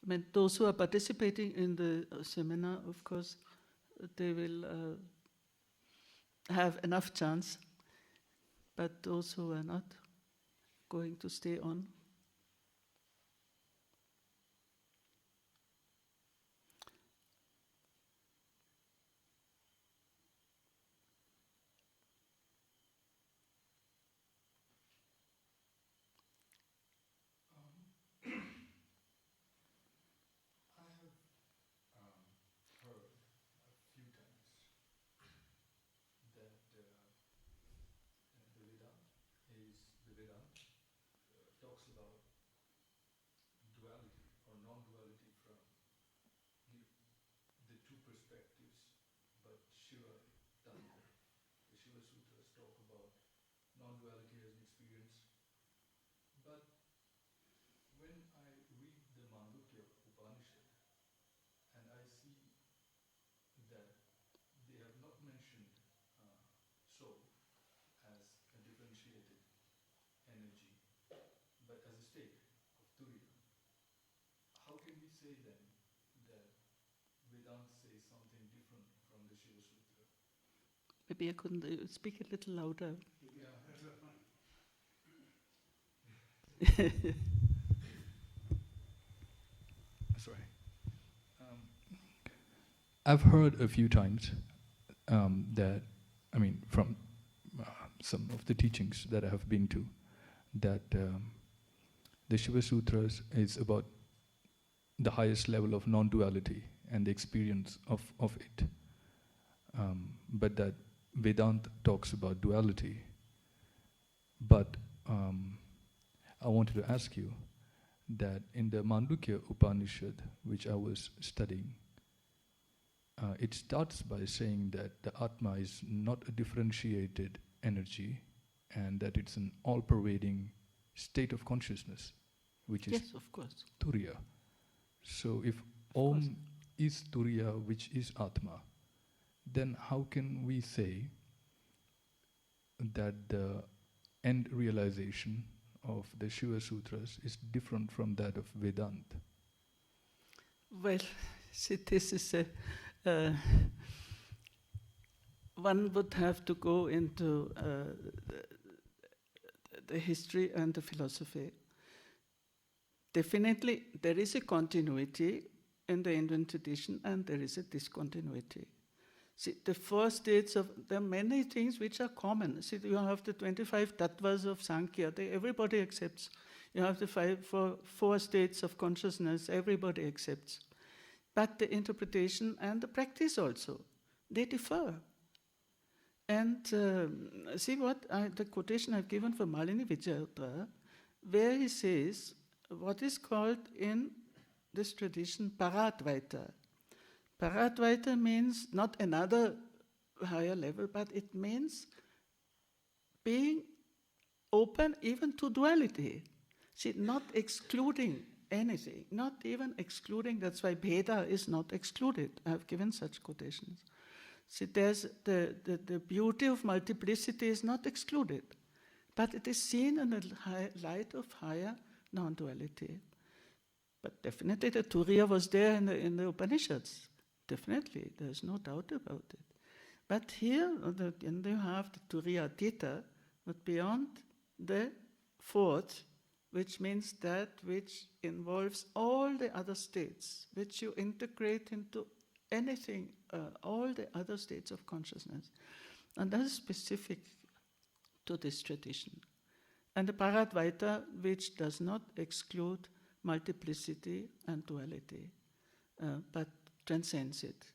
mean, those who are participating in the seminar, of course, they will have enough chance, but those who are not going to stay on. Talks about duality or non-duality from the two perspectives, but Shiva Tantra, the Shiva Sutras talk about non-duality as an experience. But when I read the Mandukya Upanishad and I see that they have not mentioned soul as a differentiated energy, but as a state of Turiya, how can we say then that Vedanta says something different from the Shiva Sutra? Maybe I couldn't speak a little louder. Yeah, that's fine. Sorry. I've heard a few times that, I mean, from some of the teachings that I have been to, that the Shiva Sutras is about the highest level of non-duality and the experience of it. But that Vedanta talks about duality. But I wanted to ask you that in the Mandukya Upanishad, which I was studying, it starts by saying that the Atma is not a differentiated energy and that it's an all-pervading state of consciousness, which is yes, of course. Turiya. So if Om is Turiya, which is Atma, then how can we say that the end realization of the Shiva Sutras is different from that of Vedanta? Well, see, this is one would have to go into the history and the philosophy. Definitely, there is a continuity in the Indian tradition and there is a discontinuity. See, the four states of, there are many things which are common. See, you have the 25 tattvas of Sankhya, everybody accepts. You have the four states of consciousness, everybody accepts. But the interpretation and the practice also, they differ. And see the quotation I've given for Malini Vijayatra, where he says, what is called in this tradition Paradvaita. Paradvaita means not another higher level, but it means being open even to duality. See, not excluding anything, not even excluding, that's why Bheda is not excluded. I have given such quotations. See, there's the beauty of multiplicity is not excluded, but it is seen in the light of higher non-duality. But definitely the Turiya was there in the Upanishads. Definitely, there's no doubt about it. But here, you have the Turiya Tita, but beyond the fourth, which means that which involves all the other states, which you integrate into anything, all the other states of consciousness. And that is specific to this tradition. And the Paradvaita, which does not exclude multiplicity and duality, but transcends it.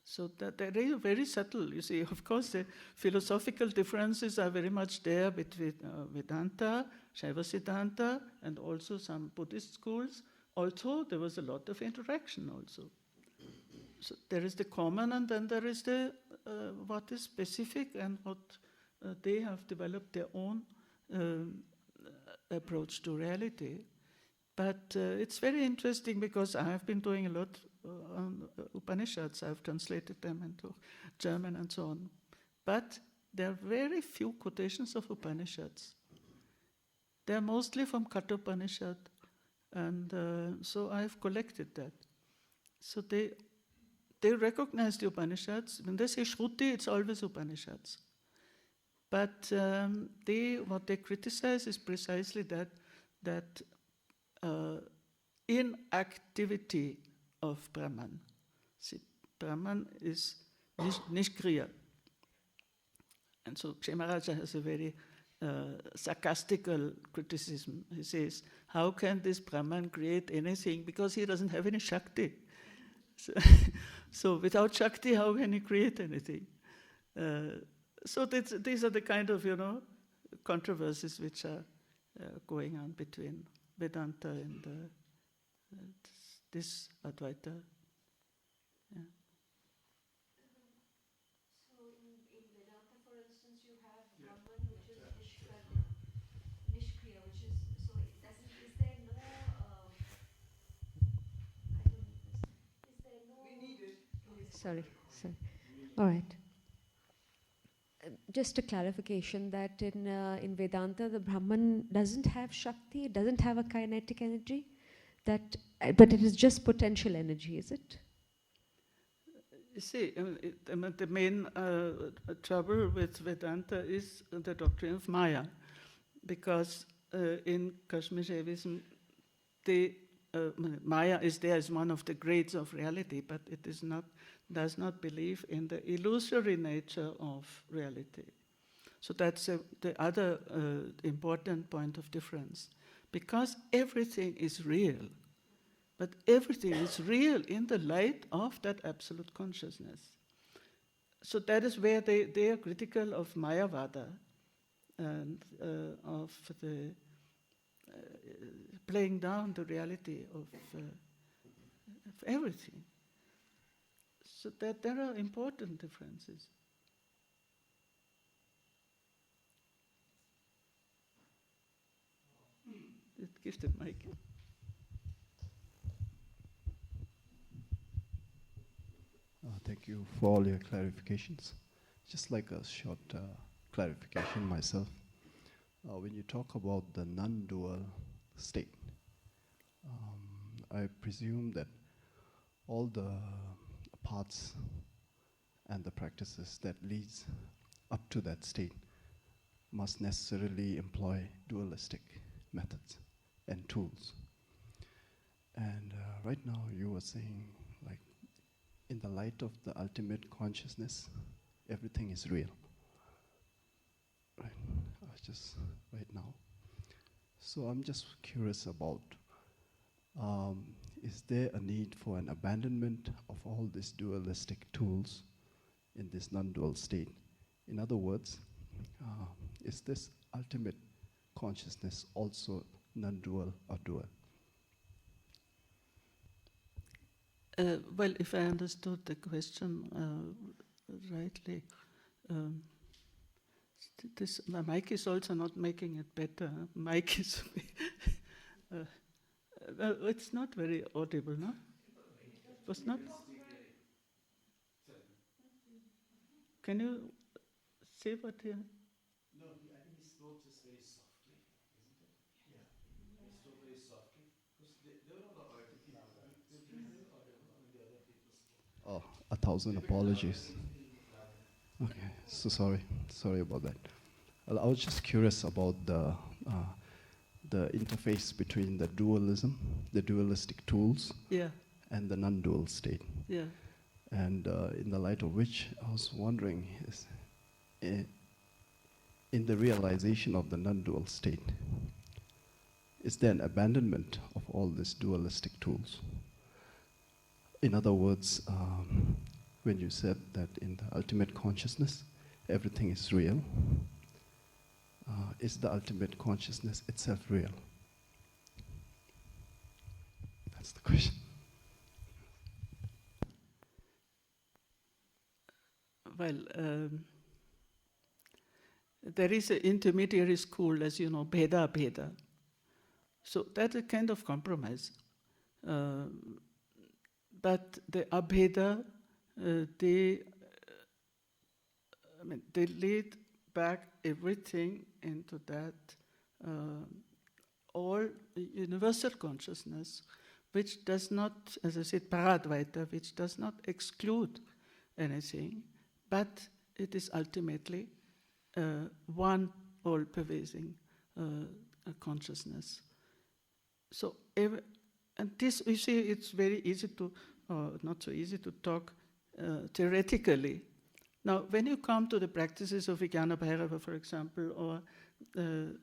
So that they are very subtle. You see, of course, the philosophical differences are very much there between Vedanta, Shiva Siddhanta, and also some Buddhist schools. Also, there was a lot of interaction also. So there is the common, and then there is the what is specific, and what they have developed their own approach to reality. But it's very interesting because I have been doing a lot on Upanishads. I've translated them into German and so on. But there are very few quotations of Upanishads. They're mostly from Kathopanishad And so I've collected that. So they recognize the Upanishads. When they say Shruti, it's always Upanishads. But what they criticize is precisely that inactivity of Brahman. See, Brahman is Nishkriya. And so Kshemaraja has a very sarcastical criticism. He says, how can this Brahman create anything? Because he doesn't have any Shakti. So without Shakti, how can he create anything? So these are the kind of, controversies which are going on between Vedanta and this Advaita. Yeah. So in Vedanta, for instance, you have Brahman, which is Nishkriya, which is, so it doesn't, is there no, I don't understand. Is there no... We need it. Okay, sorry. All right. Just a clarification that in Vedanta, the Brahman doesn't have Shakti, it doesn't have a kinetic energy, but it is just potential energy, is it? You see, the main trouble with Vedanta is the doctrine of Maya, because in Kashmir Shaivism, Maya is there as one of the grades of reality, but it does not believe in the illusory nature of reality. So that's the other important point of difference. Because everything is real, but everything is real in the light of that absolute consciousness. So that is where they are critical of Mayavada and of the playing down the reality of everything. So that there are important differences. Give the mic. Thank you for all your clarifications. Just like a short clarification myself. When you talk about the non-dual state, I presume that all the paths and the practices that leads up to that state must necessarily employ dualistic methods and tools. And right now you were saying, like, in the light of the ultimate consciousness, everything is real. Right? Just right now. So I'm just curious about, is there a need for an abandonment of all these dualistic tools in this non-dual state? In other words, is this ultimate consciousness also non-dual or dual? Well, if I understood the question rightly, my mic is also not making it better. Mic is... it's not very audible, no? It was not? Can you say what here? No, I think he spoke just very softly, isn't it? Yeah. He spoke very softly. Because they were all articulate. They were very audible when the other people spoke. Oh, 1,000 apologies. Okay, so sorry about that. Well, I was just curious about the interface between the dualism, the dualistic tools, and the non-dual state. Yeah. And in the light of which, I was wondering, is in the realization of the non-dual state, is there an abandonment of all these dualistic tools? In other words, when you said that in the ultimate consciousness, everything is real, is the ultimate consciousness itself real? That's the question. Well, there is an intermediary school, as you know, Bheda. So that's a kind of compromise. But the Abheda, they lead back everything into that all universal consciousness, which does not, as I said, Paradvaita, which does not exclude anything, but it is ultimately one all-pervading consciousness. So, and this, you see, it's very easy to, not so easy to talk theoretically. Now, when you come to the practices of Vijnana Bhairava, for example, or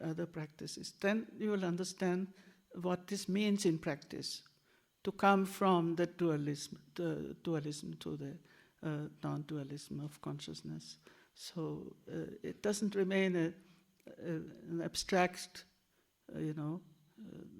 other practices, then you will understand what this means in practice, to come from the dualism to the non-dualism of consciousness. So it doesn't remain an abstract,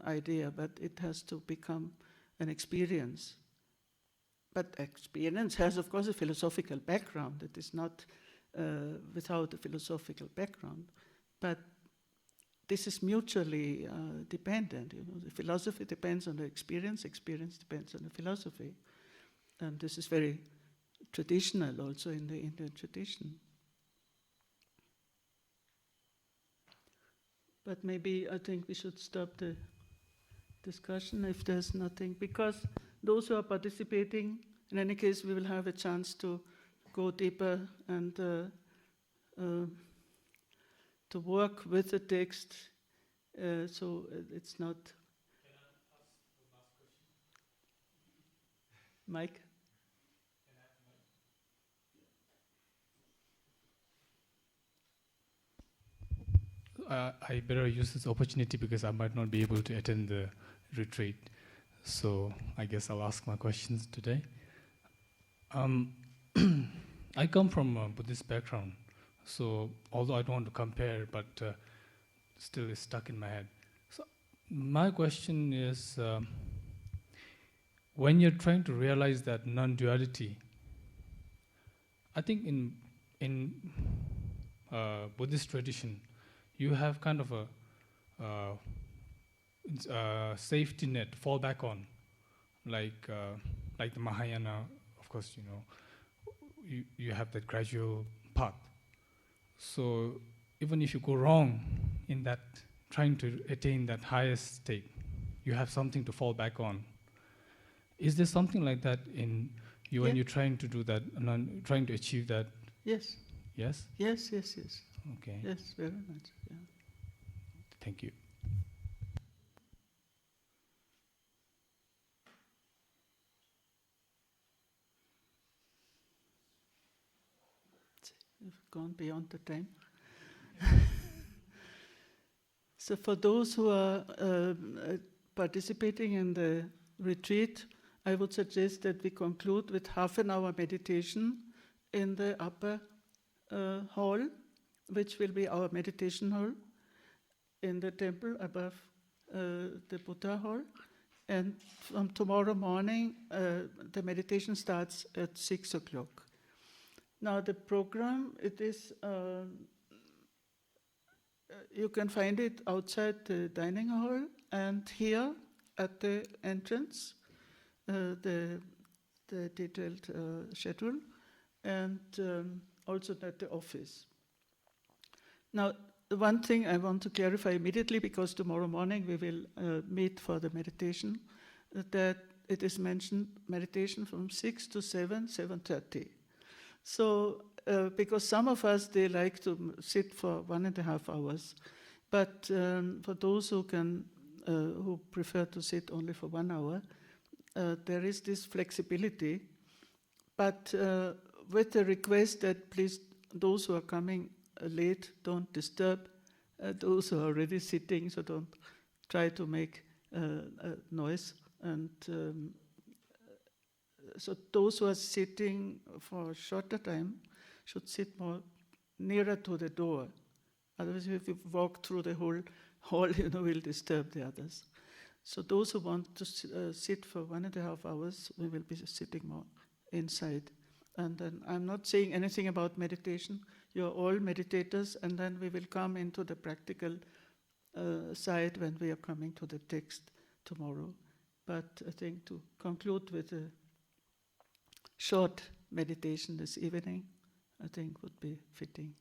idea, but it has to become an experience. But experience has, of course, a philosophical background. It is not without a philosophical background. But this is mutually dependent. The philosophy depends on the experience depends on the philosophy. And this is very traditional also in the Indian tradition. But maybe I think we should stop the discussion if there's nothing, because those who are participating, in any case, we will have a chance to go deeper and to work with the text. So it's not. Can I ask one last question? Mike? Can I have mic? I better use this opportunity because I might not be able to attend the retreat. So I guess I'll ask my questions today. I come from a Buddhist background, so although I don't want to compare, but still it's stuck in my head. So my question is, when you're trying to realize that non-duality, I think in Buddhist tradition, you have kind of a safety net, fall back on, like the Mahayana. Of course, you have that gradual path. So even if you go wrong in that, trying to attain that highest state, you have something to fall back on. Is there something like that in you when you're trying to do that, trying to achieve that? Yes. Yes? Yes. Okay. Yes, very much. Yeah. Thank you. We've gone beyond the time. So for those who are participating in the retreat, I would suggest that we conclude with half an hour meditation in the upper hall, which will be our meditation hall in the temple above the Buddha hall. And from tomorrow morning, the meditation starts at 6 o'clock. Now the program, it is, you can find it outside the dining hall and here at the entrance, the detailed schedule, and also at the office. Now, the one thing I want to clarify immediately, because tomorrow morning we will meet for the meditation, that it is mentioned meditation from 6 to 7:30. So, because some of us, they like to sit for 1.5 hours, but for those who who prefer to sit only for 1 hour, there is this flexibility, but with the request that please, those who are coming late, don't disturb those who are already sitting, so don't try to make noise. And so those who are sitting for a shorter time should sit more nearer to the door. Otherwise, if you walk through the whole hall, we'll disturb the others. So those who want to sit for 1.5 hours, we will be sitting more inside. And then I'm not saying anything about meditation. You're all meditators, and then we will come into the practical side when we are coming to the text tomorrow. But I think to conclude with a short meditation this evening, I think would be fitting.